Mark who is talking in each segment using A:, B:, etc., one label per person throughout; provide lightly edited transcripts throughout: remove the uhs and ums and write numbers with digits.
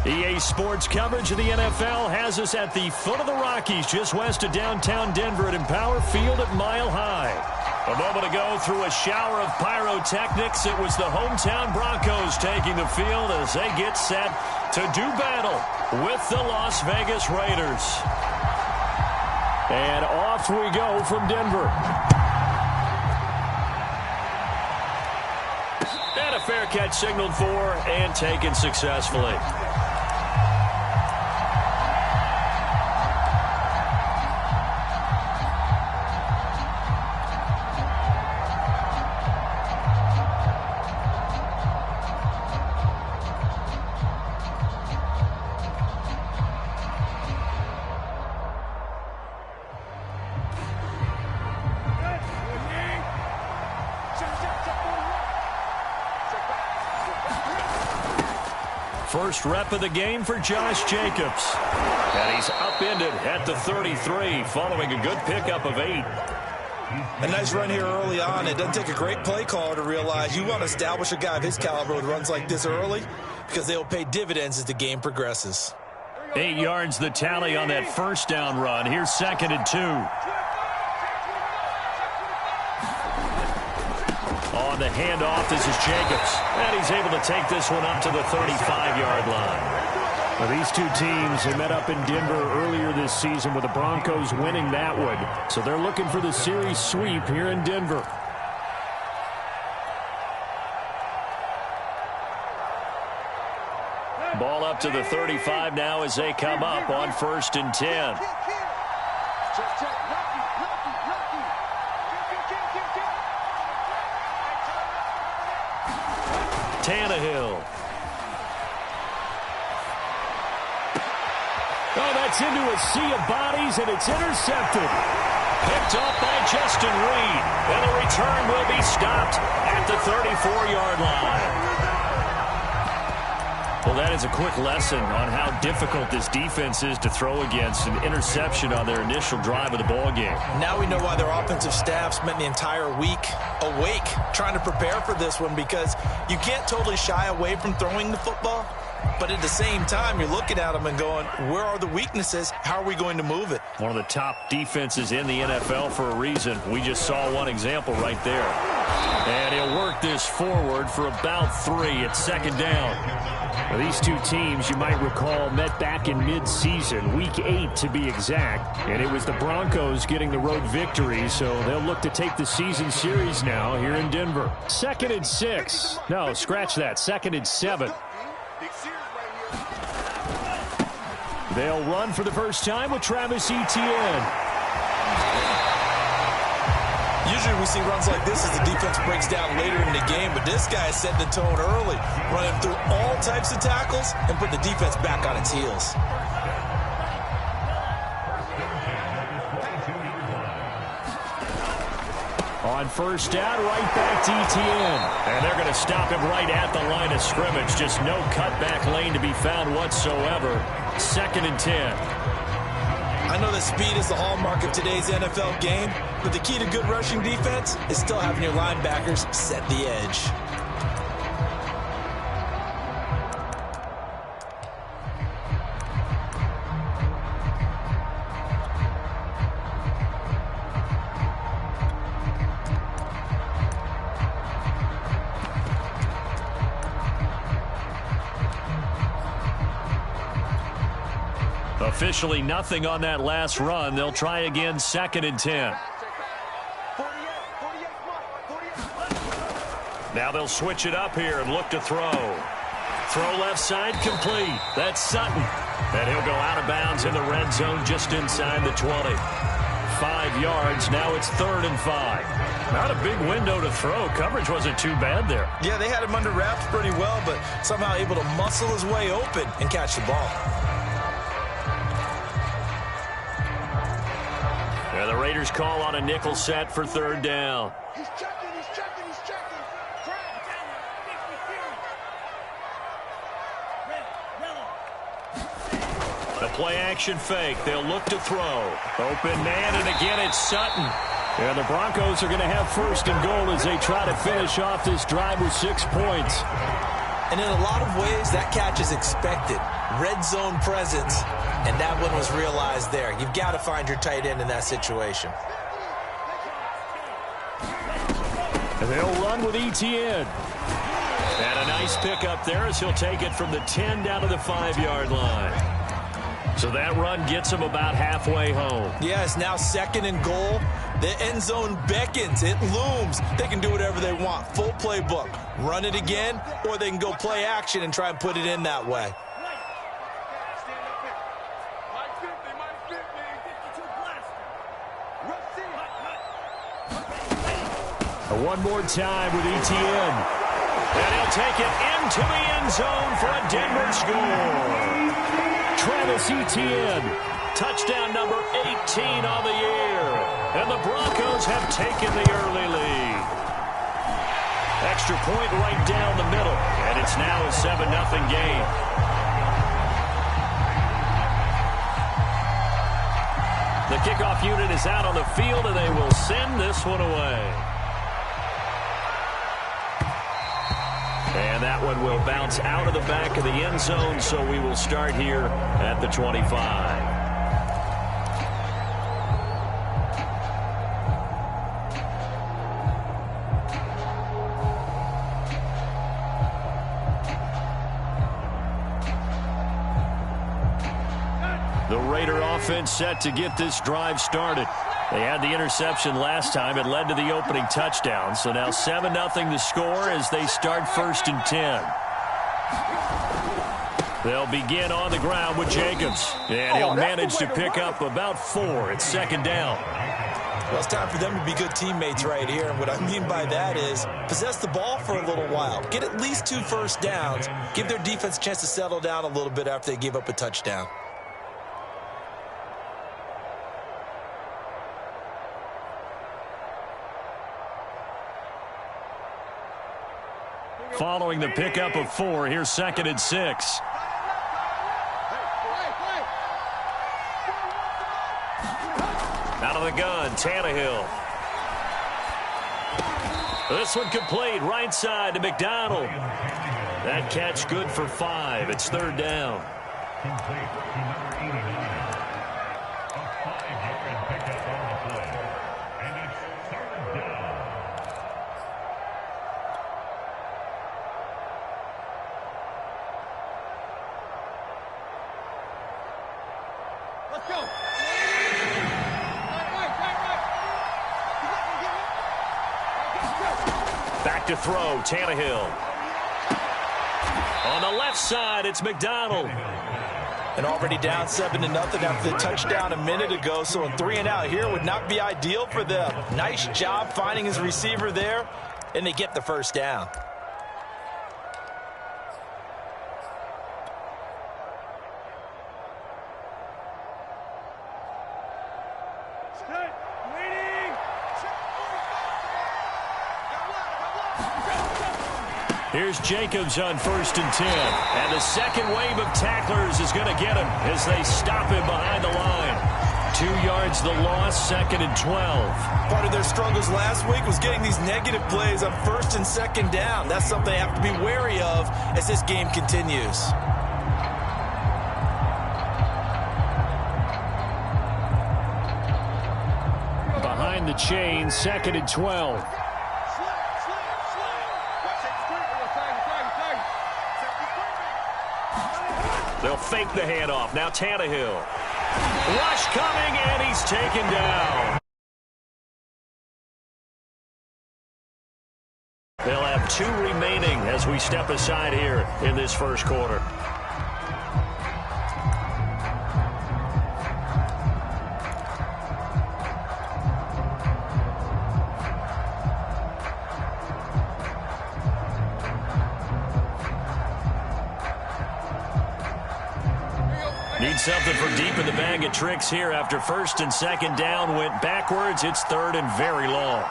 A: EA Sports coverage of the NFL has us at the foot of the Rockies, just west of downtown Denver at Empower Field at Mile High. A moment ago, through a shower of pyrotechnics, it was the hometown Broncos taking the field as they get set to do battle with the Las Vegas Raiders. And off we go from Denver. And a fair catch signaled for and taken successfully. First rep of the game for Josh Jacobs. And he's upended at the 33 following a good pickup of 8.
B: A nice run here early on. It doesn't take a great play caller to realize you want to establish a guy of his caliber with runs like this early because they will pay dividends as the game progresses.
A: 8 yards the tally on that first down run. Here's 2nd and 2. On the handoff, this is Jacobs. And he's able to take this one up to the 35-yard line. Well, these two teams have met up in Denver earlier this season with the Broncos winning that one. So they're looking for the series sweep here in Denver. Ball up to the 35 now as they come up on 1st and 10. Tannehill. Oh, that's into a sea of bodies, and it's intercepted. Picked up by Justin Reed. And the return will be stopped at the 34-yard line. Well, that is a quick lesson on how difficult this defense is to throw against. An interception on their initial drive of the ball game.
B: Now we know why their offensive staff spent the entire week awake trying to prepare for this one, because you can't totally shy away from throwing the football. But at the same time, you're looking at them and going, where are the weaknesses? How are we going to move it?
A: One of the top defenses in the NFL for a reason. We just saw one example right there. And he'll work this forward for about 3 at 2nd down. Well, these two teams, you might recall, met back in mid-season, Week 8 to be exact, and it was the Broncos getting the road victory, so they'll look to take the season series now here in Denver. 2nd and 6. No, scratch that. 2nd and 7. They'll run for the first time with Travis Etienne.
B: Usually we see runs like this as the defense breaks down later in the game, but this guy is setting the tone early, running through all types of tackles and put the defense back on its heels.
A: On 1st down, right back to Etienne. And they're going to stop him right at the line of scrimmage. Just no cutback lane to be found whatsoever. 2nd and 10.
B: I know that speed is the hallmark of today's NFL game, but the key to good rushing defense is still having your linebackers set the edge.
A: Officially nothing on that last run. They'll try again, 2nd and 10. Now they'll switch it up here and look to throw. Throw left side, complete. That's Sutton. And he'll go out of bounds in the red zone just inside the 20. 5 yards. Now it's 3rd and 5. Not a big window to throw. Coverage wasn't too bad there.
B: Yeah, they had him under wraps pretty well, but somehow able to muscle his way open and catch the ball.
A: And the Raiders call on a nickel set for 3rd down.
C: He's checking, he's checking, he's checking.
A: The play action fake. They'll look to throw. Open man, and again it's Sutton. And the Broncos are going to have 1st and goal as they try to finish off this drive with 6 points.
B: And in a lot of ways, that catch is expected. red zone presence, and that one was realized there. You've got to find your tight end in that situation.
A: They'll run with ETN. And a nice pickup there as he'll take it from the 10 down to the 5-yard line. So that run gets him about halfway home.
B: Yeah, it's now 2nd and goal. The end zone beckons. It looms. They can do whatever they want. Full playbook. Run it again, or they can go play action and try and put it in that way.
A: One more time with ETN. And he'll take it into the end zone for a Denver score. Travis Etienne, touchdown number 18 on the year. And the Broncos have taken the early lead. Extra point right down the middle. And it's now a 7-0 game. The kickoff unit is out on the field, and they will send this one away. And that one will bounce out of the back of the end zone, so we will start here at the 25. The Raider offense set to get this drive started. They had the interception last time. It led to the opening touchdown. So now 7-0 the score as they start 1st and 10. They'll begin on the ground with Jacobs. And he'll manage to pick up about 4. It's 2nd down.
B: Well, it's time for them to be good teammates right here. And what I mean by that is possess the ball for a little while. Get at least 2 first downs. Give their defense a chance to settle down a little bit after they give up a touchdown.
A: Following the pickup of 4, here's 2nd and 6. Out of the gun, Tannehill. This one complete, right side to McDonald. That catch good for 5. It's 3rd down. Back to throw, Tannehill. On the left side, it's McDonald.
B: And already down 7-0 after the touchdown a minute ago. So a 3 and out here would not be ideal for them. Nice job finding his receiver there, and they get the 1st down.
A: Here's Jacobs on 1st and 10. And the second wave of tacklers is going to get him as they stop him behind the line. 2 yards the loss, 2nd and 12.
B: Part of their struggles last week was getting these negative plays on 1st and 2nd down. That's something they have to be wary of as this game continues.
A: Behind the chain, 2nd and 12. They'll fake the handoff. Now Tannehill. Rush coming, and he's taken down. They'll have 2 remaining as we step aside here in this 1st quarter. Need something for deep in the bag of tricks here after 1st and 2nd down. Went backwards. It's 3rd and very long.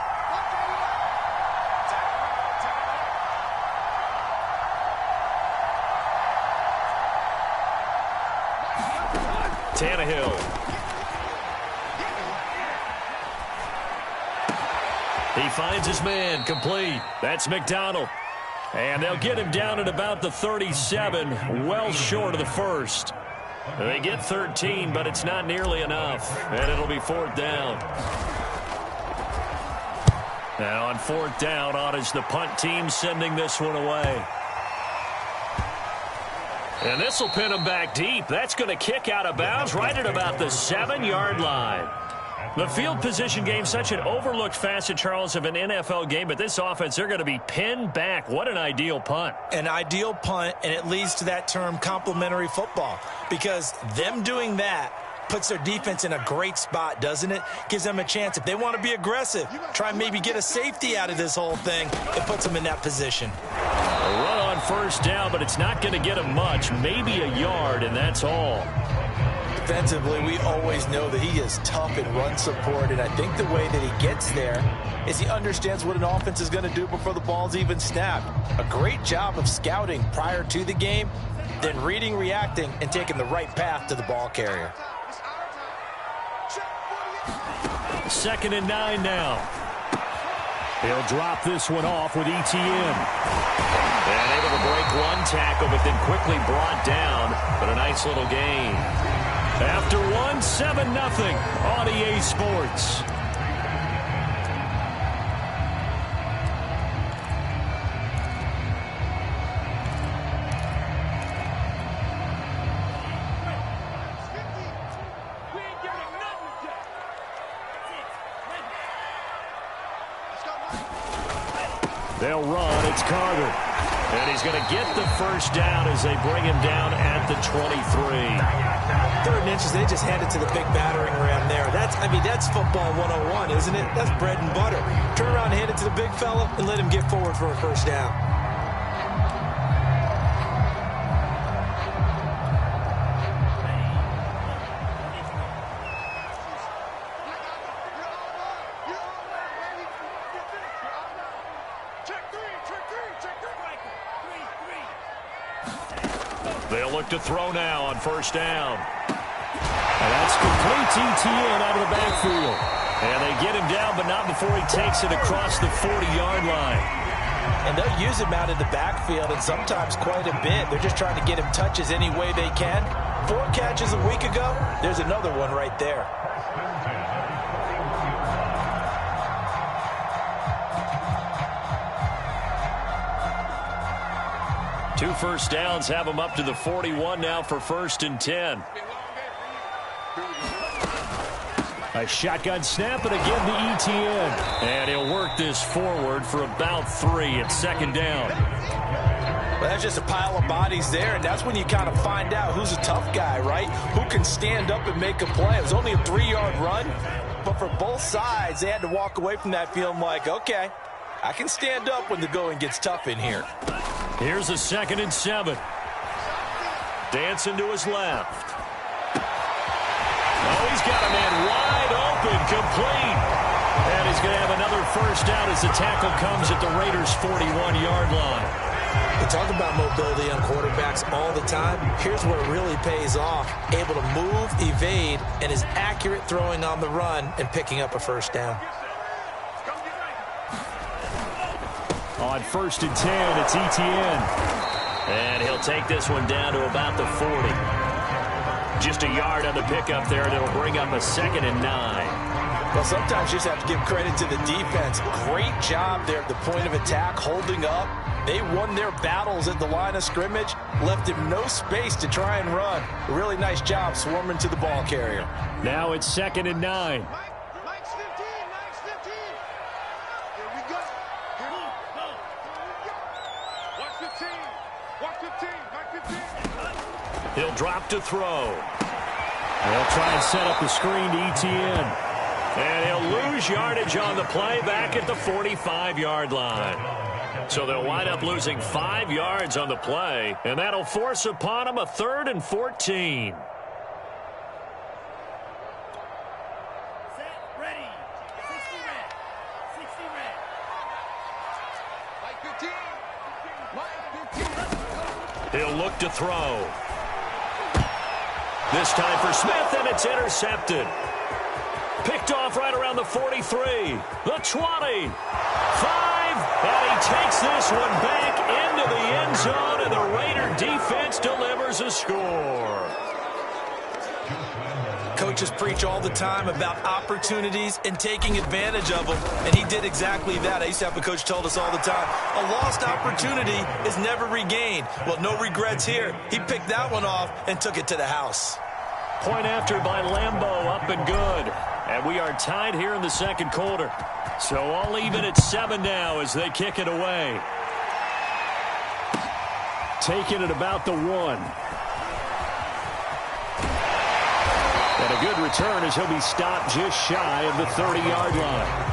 A: Tannehill. He finds his man complete. That's McDonald. And they'll get him down at about the 37, well short of the first. They get 13, but it's not nearly enough, and it'll be fourth down. Now on fourth down, on is the punt team sending this one away. And this will pin him back deep. That's going to kick out of bounds right at about the 7-yard line. The field position game, such an overlooked facet, Charles, of an NFL game, but this offense, they're going to be pinned back. What an ideal punt.
B: An ideal punt, and it leads to that term complementary football, because them doing that puts their defense in a great spot, doesn't it? Gives them a chance. If they want to be aggressive, try and maybe get a safety out of this whole thing, it puts them in that position.
A: A run on first down, but it's not going to get him much, maybe a yard, and that's all.
B: Defensively, we always know that he is tough in run support, and I think the way that he gets there is he understands what an offense is going to do before the ball's even snapped. A great job of scouting prior to the game, then reading, reacting, and taking the right path to the ball carrier.
A: 2nd and 9 now. He'll drop this one off with ETN. And able to break one tackle, but then quickly brought down. But a nice little gain. After 7-0 on EA Sports. They'll run. It's Carter. And he's going to get the first down as they bring him down at the 23.
B: 3rd and inches, they just hand it to the big battering ram there. That's football 101, isn't it? That's bread and butter. Turn around and hand it to the big fella and let him get forward for a first down.
A: They'll look to throw now on first down. And that's complete ETN out of the backfield. And they get him down, but not before he takes it across the 40-yard line.
B: And they'll use him out of the backfield, and sometimes quite a bit. They're just trying to get him touches any way they can. 4 catches a week ago. There's another one right there.
A: Two first downs have him up to the 41 now for 1st and 10. A shotgun snap, and again the ETN. And he'll work this forward for about 3 at 2nd down.
B: Well, that's just a pile of bodies there, and that's when you kind of find out who's a tough guy, right? Who can stand up and make a play. It was only a 3-yard run, but for both sides, they had to walk away from that feeling like, okay, I can stand up when the going gets tough in here.
A: Here's a 2nd and 7. Dancing to his left. Oh, he's got a man wide open, complete. And he's going to have another first down as the tackle comes at the Raiders' 41-yard line.
B: We talk about mobility on quarterbacks all the time. Here's where it really pays off. Able to move, evade, and is accurate throwing on the run and picking up a first down.
A: On 1st and 10, it's ETN. And he'll take this one down to about the 40. Just a yard on the pickup there, and it'll bring up a 2nd and 9.
B: Well, sometimes you just have to give credit to the defense. Great job there at the point of attack, holding up. They won their battles at the line of scrimmage, left him no space to try and run. A really nice job swarming to the ball carrier.
A: Now it's 2nd and 9.
C: Mike's 15, Mike's 15. Here we go. Here we go. Watch 15. Watch 15. Mike 15.
A: He'll drop to throw. They'll try and set up the screen to ETN. And he'll lose yardage on the play back at the 45-yard line. So they'll wind up losing 5 yards on the play, and that'll force upon them a 3rd and 14.
D: Set, ready. 60 red. 60 red.
C: Mike 15. Mike 15.
A: He'll look to throw. This time for Smith, and it's intercepted. Picked off right around the 43, the 20, 5 and he takes this one back into the end zone, and the Raider defense delivers a score.
B: Coaches preach all the time about opportunities and taking advantage of them, and he did exactly that. I used to have a coach told us all the time, a lost opportunity is never regained. Well, no regrets here. He picked that one off and took it to the house.
A: Point after by Lambeau, up and good. And we are tied here in the second quarter. So all even at 7 now as they kick it away. Taking it about the 1. And a good return as he'll be stopped just shy of the 30-yard line.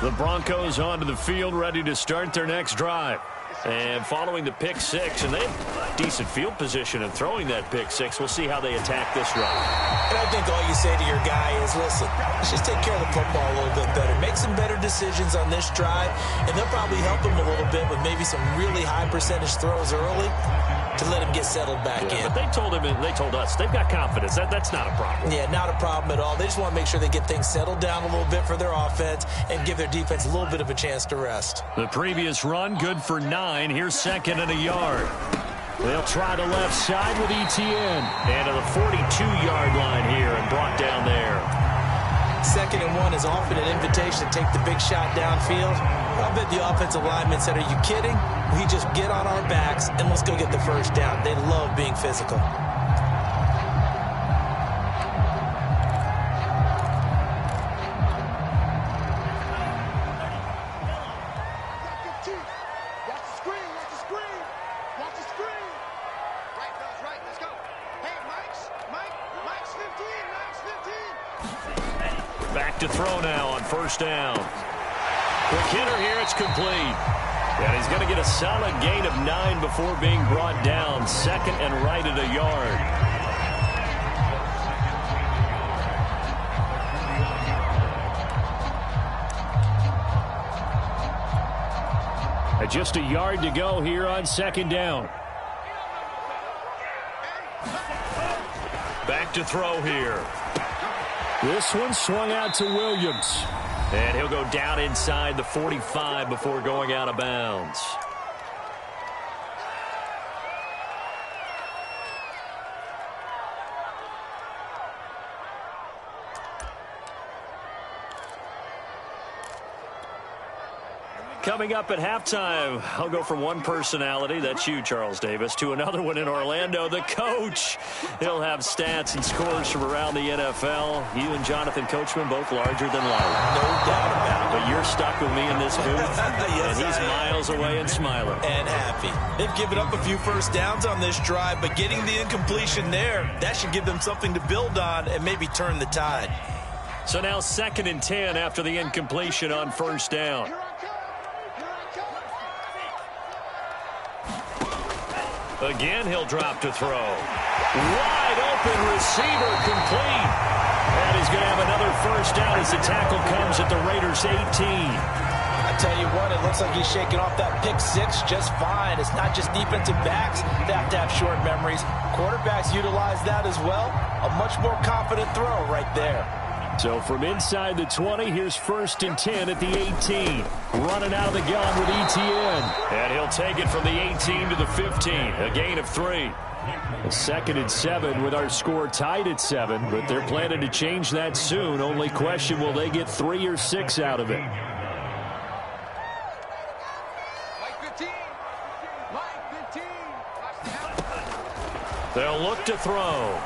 A: The Broncos onto the field, ready to start their next drive. And following the pick six, and they have decent field position in throwing that pick six. We'll see how they attack this run.
B: And I think all you say to your guy is, listen, let's just take care of the football a little bit better. Make some better decisions on this drive, and they'll probably help him a little bit with maybe some really high percentage throws early to let him get settled back in.
A: But they told him, and they told us, they've got confidence. That's not a problem.
B: Yeah, not a problem at all. They just want to make sure they get things settled down a little bit for their offense and give their defense a little bit of a chance to rest.
A: The previous run, good for 9. Here's second and a yard. They'll try the left side with Etienne. And to the 42-yard line here and brought down there.
B: 2nd and 1 is often an invitation to take the big shot downfield. I bet the offensive lineman said, are you kidding? We just get on our backs and let's go get the first down. They love being physical.
A: Back to throw now on first down. Quick hitter here, it's complete. And he's going to get a solid gain of 9 before being brought down. 2nd and right at a yard. And just a yard to go here on 2nd down. Back to throw here. This one swung out to Williams. And he'll go down inside the 45 before going out of bounds. Coming up at halftime, I'll go from one personality, that's you, Charles Davis, to another one in Orlando, the coach. He'll have stats and scores from around the NFL. You and Jonathan Coachman, both larger than life.
B: No doubt about it.
A: But you're stuck with me in this booth,
B: yes,
A: and he's miles away and smiling.
B: And happy. They've given up a few first downs on this drive, but getting the incompletion there, that should give them something to build on and maybe turn the tide.
A: So now 2nd and 10 after the incompletion on first down. Again, he'll drop to throw. Wide open receiver complete. And he's going to have another first down as the tackle comes at the Raiders' 18.
B: I tell you what, it looks like he's shaking off that pick six just fine. It's not just defensive backs that have to have short memories. Quarterbacks utilize that as well. A much more confident throw right there.
A: So from inside the 20, here's 1st and 10 at the 18. Running out of the gun with Etienne. And he'll take it from the 18 to the 15. A gain of 3. 2nd and 7 with our score tied at 7. But they're planning to change that soon. Only question, will they get 3 or 6 out of it? They'll look to throw.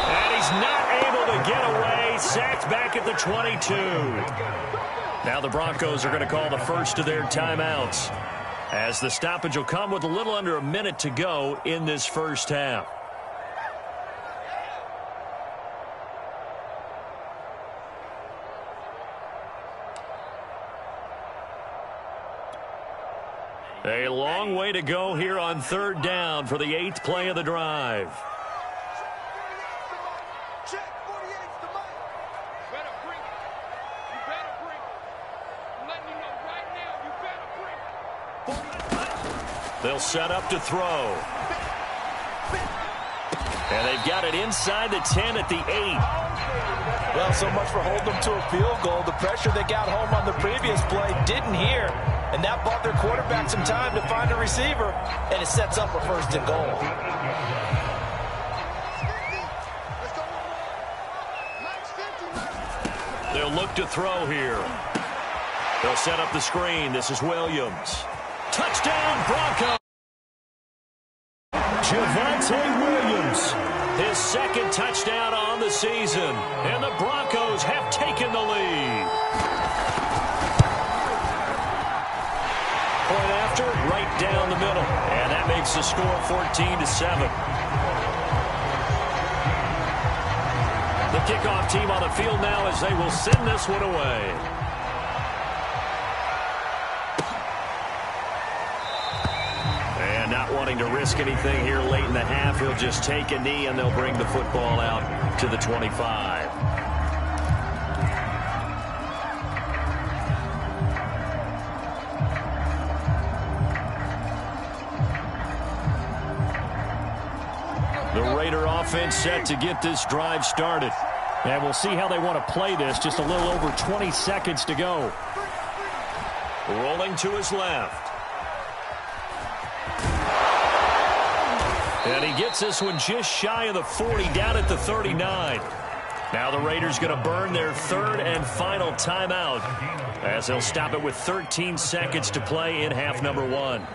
A: And he's not able to get away. Sacked back at the 22. Now the Broncos are going to call the first of their timeouts, as the stoppage will come with a little under a minute to go in this first half. A long way to go here on 3rd down for the 8th play of the drive. They'll set up to throw. And they've got it inside the 10 at the 8.
B: Well, so much for holding them to a field goal. The pressure they got home on the previous play didn't hear, and that bought their quarterback some time to find a receiver, and it sets up a 1st and goal.
A: They'll look to throw here. They'll set up the screen. This is Williams. Touchdown, Broncos! Javonte Williams, his 2nd touchdown on the season, and the Broncos have taken the lead. Point after, right down the middle, and that makes the score 14-7. The kickoff team on the field now as they will send this one away. And not wanting to risk anything here late in the half, he'll just take a knee and they'll bring the football out to the 25. The Raider offense set to get this drive started. And we'll see how they want to play this. Just a little over 20 seconds to go. Rolling to his left. And he gets this one just shy of the 40, down at the 39. Now the Raiders going to burn their 3rd and final timeout as they'll stop it with 13 seconds to play in half number 1.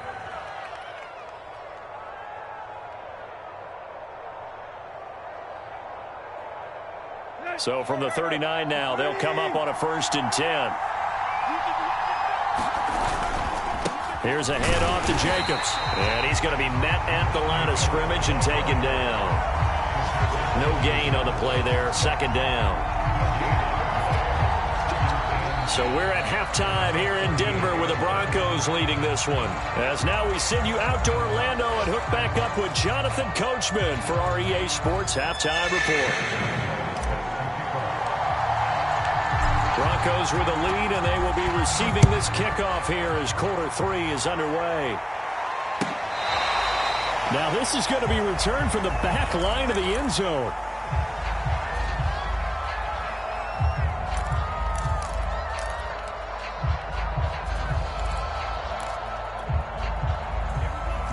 A: So from the 39 now, they'll come up on a 1st and 10. Here's a handoff to Jacobs. And he's going to be met at the line of scrimmage and taken down. No gain on the play there. 2nd down. So we're at halftime here in Denver with the Broncos leading this one. As now we send you out to Orlando and hook back up with Jonathan Coachman for our EA Sports Halftime Report. Broncos with a lead, and they will be receiving this kickoff here as quarter 3 is underway. Now this is going to be returned from the back line of the end zone.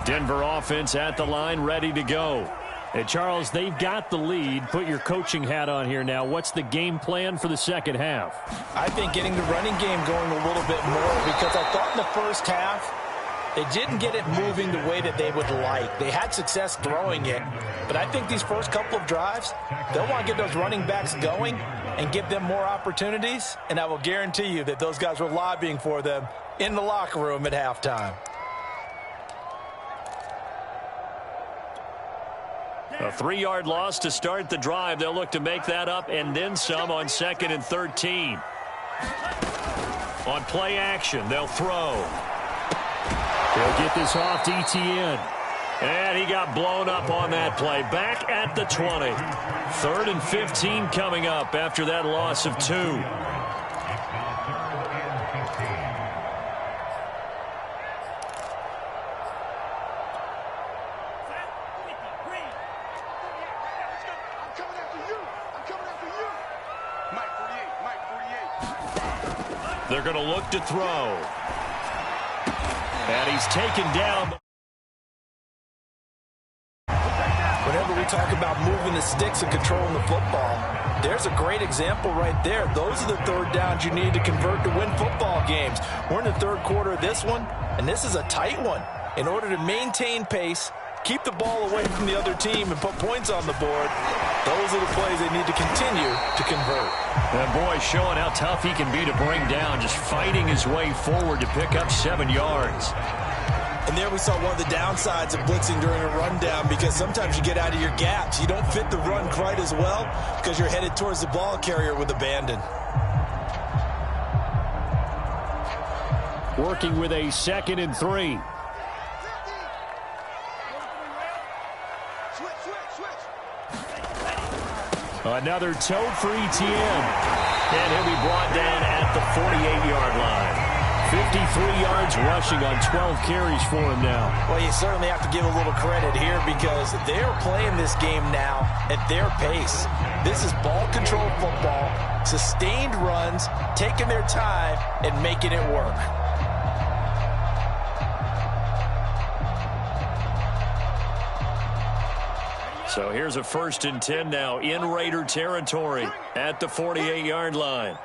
A: Denver offense at the line, ready to go. Hey, Charles, they've got the lead. Put your coaching hat on here now. What's the game plan for the 2nd half?
B: I think getting the running game going a little bit more, because I thought in the 1st half they didn't get it moving the way that they would like. They had success throwing it, but I think these first couple of drives, they'll want to get those running backs going and give them more opportunities, and I will guarantee you that those guys were lobbying for them in the locker room at halftime.
A: A 3-yard loss to start the drive. They'll look to make that up and then some on 2nd and 13. On play action, they'll throw. They'll get this off to Etienne. And he got blown up on that play. Back at the 20. 3rd and 15 coming up after that loss of 2. They're going to look to throw. And he's taken down.
B: Whenever we talk about moving the sticks and controlling the football, there's a great example right there. Those are the 3rd downs you need to convert to win football games. We're in the 3rd quarter of this one, and this is a tight one. In order to maintain pace, keep the ball away from the other team, and put points on the board, those are the plays they need to continue to convert.
A: And boy, showing how tough he can be to bring down, just fighting his way forward to pick up 7 yards.
B: And there we saw one of the downsides of blitzing during a rundown, because sometimes you get out of your gaps. You don't fit the run quite as well because you're headed towards the ball carrier with abandon.
A: Working with a 2nd and 3. Another tote for Etienne. And he'll be brought down at the 48-yard line. 53 yards rushing on 12 carries for him now.
B: Well, you certainly have to give a little credit here because they're playing this game now at their pace. This is ball control football, sustained runs, taking their time and making it work.
A: So here's a 1st and 10 now in Raider territory at the 48-yard line.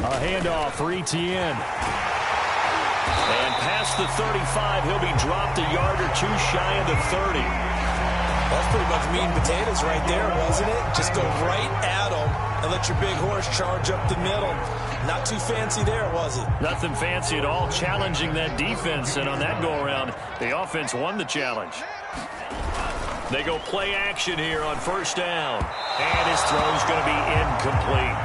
A: A handoff for Etienne. And past the 35, he'll be dropped a yard or two shy of the 30.
B: That's pretty much meat and potatoes right there, wasn't it? Just go right at them and let your big horse charge up the middle. Not too fancy there, was it?
A: Nothing fancy at all, challenging that defense. And on that go-around, the offense won the challenge. They go play action here on 1st down. And his throw's going to be incomplete.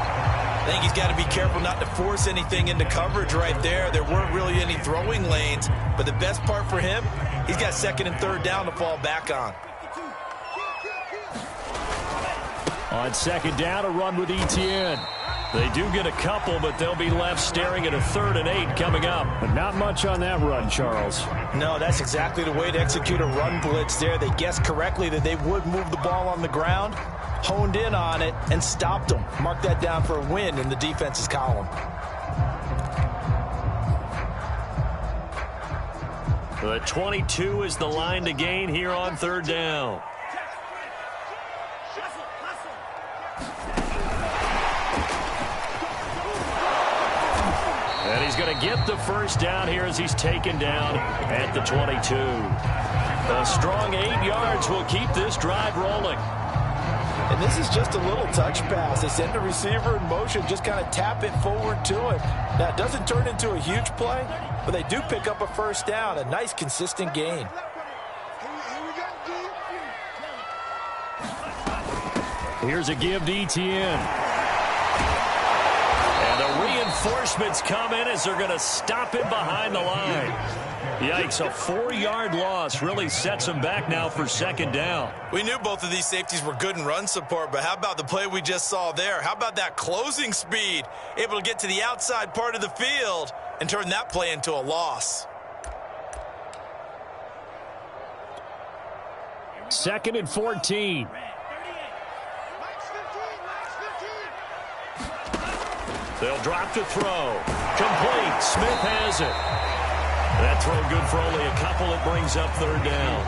B: I think he's got to be careful not to force anything into coverage right there. There weren't really any throwing lanes. But the best part for him, he's got 2nd and 3rd down to fall back on.
A: On 2nd down, a run with Etienne. They do get a couple, but they'll be left staring at a 3rd and 8 coming up. But not much on that run, Charles.
B: No, that's exactly the way to execute a run blitz there. They guessed correctly that they would move the ball on the ground, honed in on it, and stopped them. Mark that down for a win in the defense's column.
A: The 22 is the line to gain here on 3rd down. And he's going to get the 1st down here as he's taken down at the 22. A strong 8 yards will keep this drive rolling.
B: And this is just a little touch pass. They send the receiver in motion, just kind of tap it forward to him. Now, it doesn't turn into a huge play, but they do pick up a 1st down, a nice, consistent gain.
A: Here's a give to Etienne. And the reinforcements come in as they're going to stop him behind the line. Yikes, a 4-yard loss really sets him back now for 2nd down.
B: We knew both of these safeties were good in run support, but how about the play we just saw there? How about that closing speed? Able to get to the outside part of the field and turn that play into a loss.
A: 2nd and 14. They'll drop to throw. Complete. Smith has it. That throw good for only a couple. It brings up 3rd down.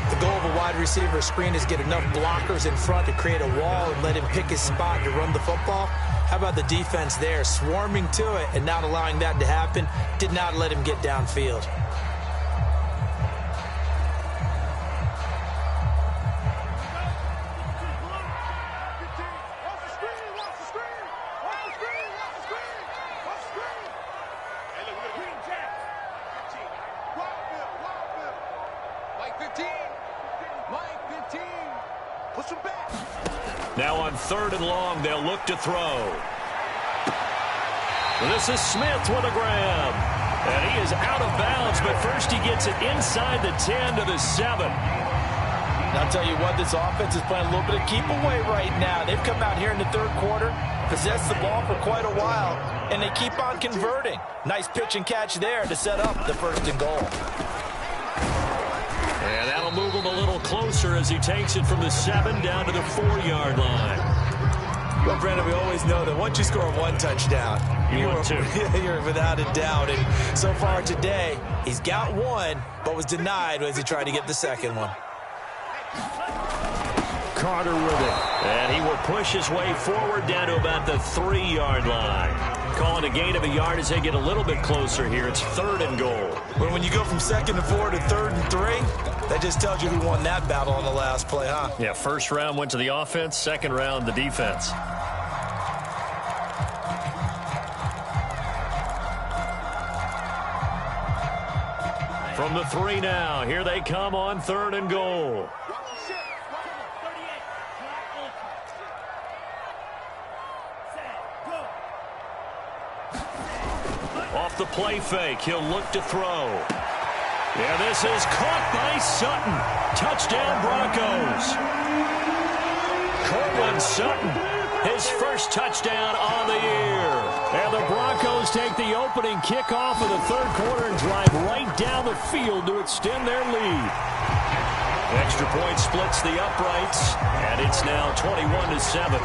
B: The goal of a wide receiver screen is get enough blockers in front to create a wall and let him pick his spot to run the football. How about the defense there, swarming to it and not allowing that to happen? Did not let him get downfield.
A: Now on 3rd and long, they'll look to throw. This is Smith with a grab. And he is out of bounds, but first he gets it inside the 10 to the 7.
B: I'll tell you what, this offense is playing a little bit of keep away right now. They've come out here in the 3rd quarter, possessed the ball for quite a while, and they keep on converting. Nice pitch and catch there to set up the 1st and goal.
A: And that'll move him a little closer as he takes it from the 7 down to the 4-yard line.
B: Well, Brandon, we always know that once you score 1 touchdown, you're without a doubt. And so far today, he's got 1, but was denied as he tried to get the 2nd one.
A: Carter with it. And he will push his way forward down to about the 3-yard line. Calling a gain of a yard as they get a little bit closer here. It's 3rd and goal.
B: Well, when you go from 2nd and 4 to 3rd and 3, that just tells you who won that battle on the last play, huh?
A: Yeah, 1st round went to the offense, 2nd round the defense. From the 3 now, here they come on 3rd and goal. Off the play fake, he'll look to throw. Yeah, this is caught by Sutton. Touchdown, Broncos. Cortland Sutton his first touchdown on the year. And the Broncos take the opening kickoff of the third quarter and drive right down the field to extend their lead. Extra point splits the uprights, and it's now 21-7.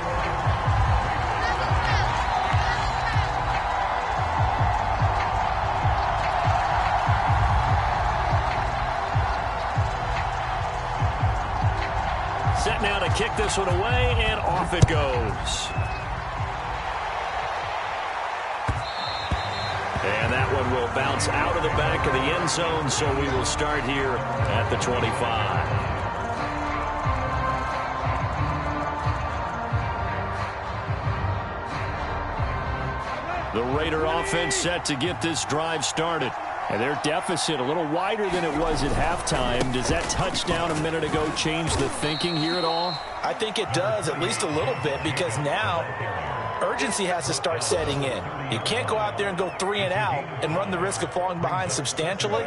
A: Set now to kick this one away, and off it goes. And that one will bounce out of the back of the end zone, so we will start here at the 25. The Raider offense set to get this drive started. And their deficit a little wider than it was at halftime. Does that touchdown a minute ago change the thinking here at all?
B: I think it does, at least a little bit, because now urgency has to start setting in. You can't go out there and go 3 and out and run the risk of falling behind substantially,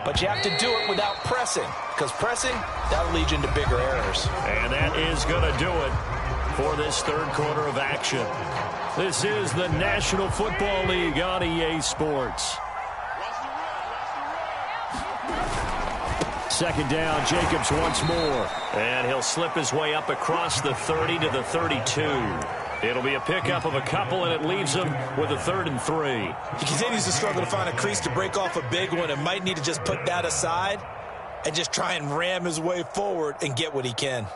B: but you have to do it without pressing, because pressing, that'll lead you into bigger errors.
A: And that is going to do it for this third quarter of action. This is the National Football League on EA Sports. Second down, Jacobs once more. And he'll slip his way up across the 30 to the 32. It'll be a pickup of a couple, and it leaves him with a 3rd and 3.
B: He continues to struggle to find a crease to break off a big one and might need to just put that aside and just try and ram his way forward and get what he can.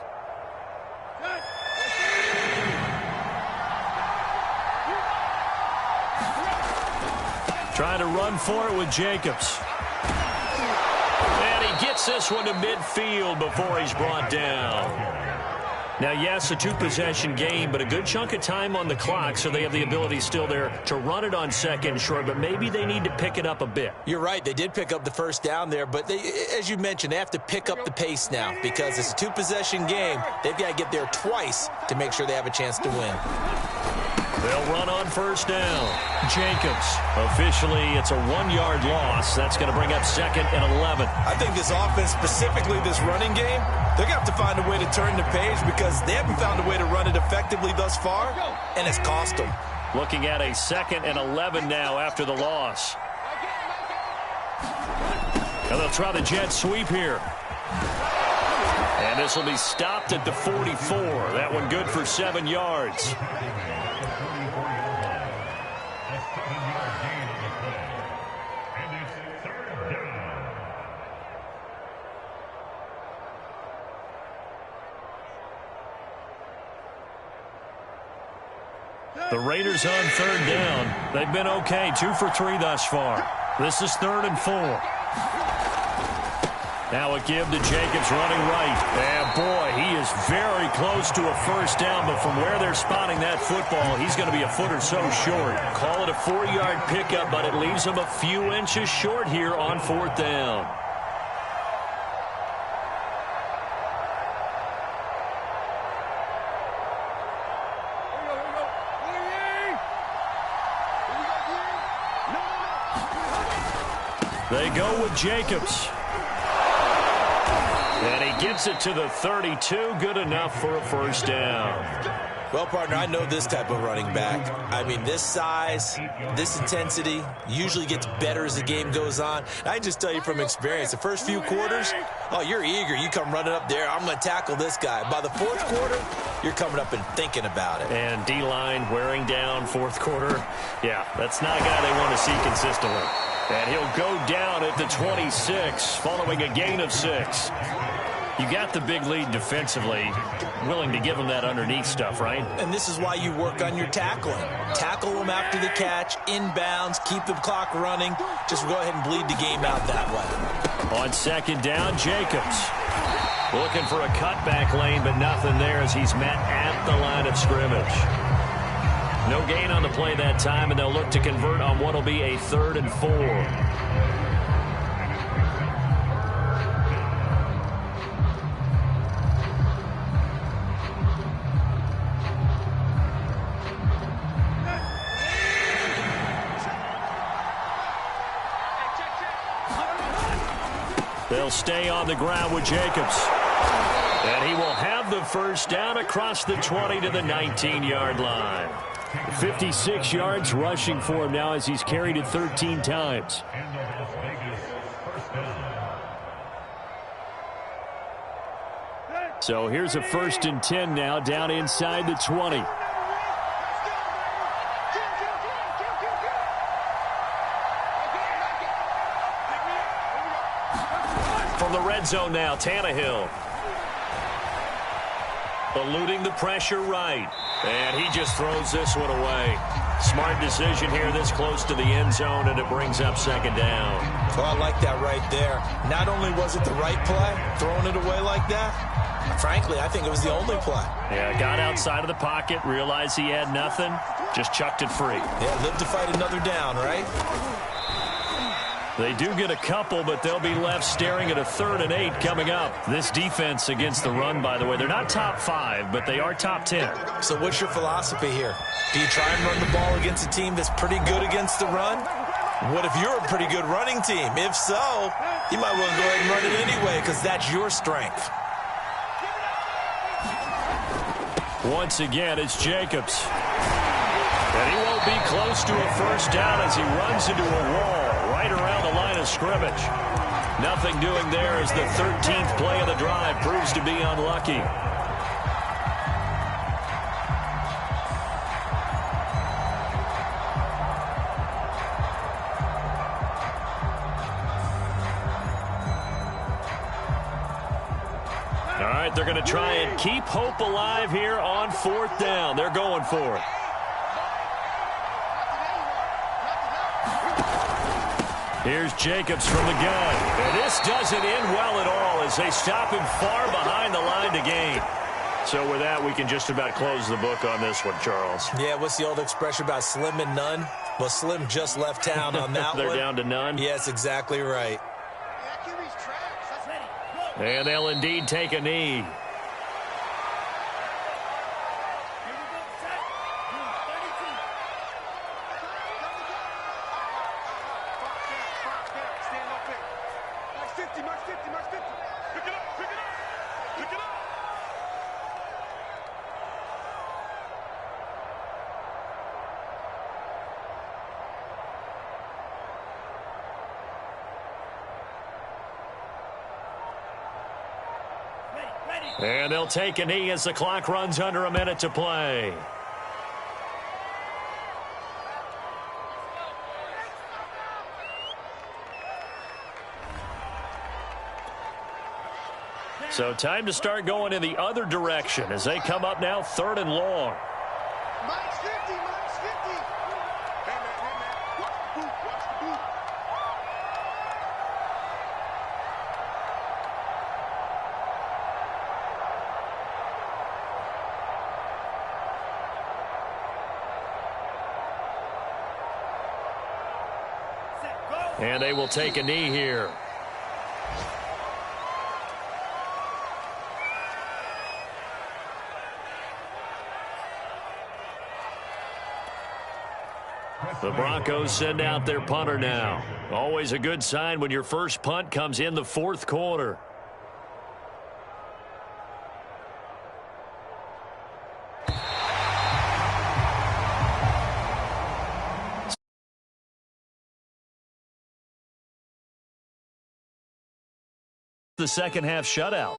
A: Trying to run for it with Jacobs. And he gets this one to midfield before he's brought down. Now, yes, a 2-possession game, but a good chunk of time on the clock, so they have the ability still there to run it on second and short, but maybe they need to pick it up a bit.
B: You're right. They did pick up the first down there, but they, as you mentioned, they have to pick up the pace now because it's a 2-possession game. They've got to get there twice to make sure they have a chance to win.
A: They'll run on first down. Jacobs. Officially, it's a 1-yard loss. That's going to bring up 2nd and 11.
B: I think this offense, specifically this running game, they're going to have to find a way to turn the page because they haven't found a way to run it effectively thus far, and it's cost them.
A: Looking at a 2nd and 11 now after the loss. And they'll try the jet sweep here. And this will be stopped at the 44. That one good for 7 yards. The Raiders on 3rd down. They've been okay, 2 for 3 thus far. This is 3rd and 4. Now a give to Jacobs running right. And boy, he is very close to a first down, but from where they're spotting that football, he's going to be a foot or so short. Call it a 4-yard pickup, but it leaves him a few inches short here on 4th down. They go with Jacobs. And he gets it to the 32. Good enough for a first down.
B: Well, partner, I know this type of running back. I mean, this size, this intensity usually gets better as the game goes on. I can just tell you from experience, the first few quarters, oh, you're eager. You come running up there, I'm going to tackle this guy. By the 4th quarter, you're coming up and thinking about it.
A: And D-line wearing down 4th quarter. Yeah, that's not a guy they want to see consistently. And he'll go down at the 26 following a gain of 6. You got the big lead defensively, willing to give them that underneath stuff, right?
B: And this is why you work on your tackling. Tackle them after the catch, inbounds, keep the clock running. Just go ahead and bleed the game out that way.
A: On 2nd down, Jacobs. Looking for a cutback lane, but nothing there as he's met at the line of scrimmage. No gain on the play that time, and they'll look to convert on what will be a 3rd and 4. They'll stay on the ground with Jacobs. And he will have the first down across the 20 to the 19-yard line. 56 yards rushing for him now as he's carried it 13 times. So here's a 1st and 10 now down inside the 20. From the red zone now, Tannehill. Eluding the pressure right. And he just throws this one away. Smart decision here this close to the end zone, and it brings up 2nd down.
B: Well, I like that right there. Not only was it the right play, throwing it away like that, frankly, I think it was the only play.
A: Yeah, got outside of the pocket, realized he had nothing, just chucked it free.
B: Yeah, live to fight another down, right?
A: They do get a couple, but they'll be left staring at a 3rd and 8 coming up. This defense against the run, by the way, they're not top 5, but they are top 10.
B: So what's your philosophy here? Do you try and run the ball against a team that's pretty good against the run? What if you're a pretty good running team? If so, you might want to go ahead and run it anyway because that's your strength.
A: Once again, it's Jacobs. And he won't be close to a first down as he runs into a wall right around the line of scrimmage. Nothing doing there as the 13th play of the drive proves to be unlucky. All right, they're going to try and keep hope alive here on 4th down. They're going for it. Here's Jacobs from the gun. And this doesn't end well at all as they stop him far behind the line to gain. So with that, we can just about close the book on this one, Charles.
B: Yeah, what's the old expression about slim and none? Well, Slim just left town on that
A: They're
B: one.
A: down to none?
B: Yes, exactly right.
A: And they'll indeed take a knee. And they'll take a knee as the clock runs under a minute to play. So time to start going in the other direction as they come up now 3rd and long.
C: Minus 50, minus 50. Hey, man, watch the boot, watch the boot.
A: And they will take a knee here. The Broncos send out their punter now. Always a good sign when your first punt comes in the 4th quarter. The second half shutout.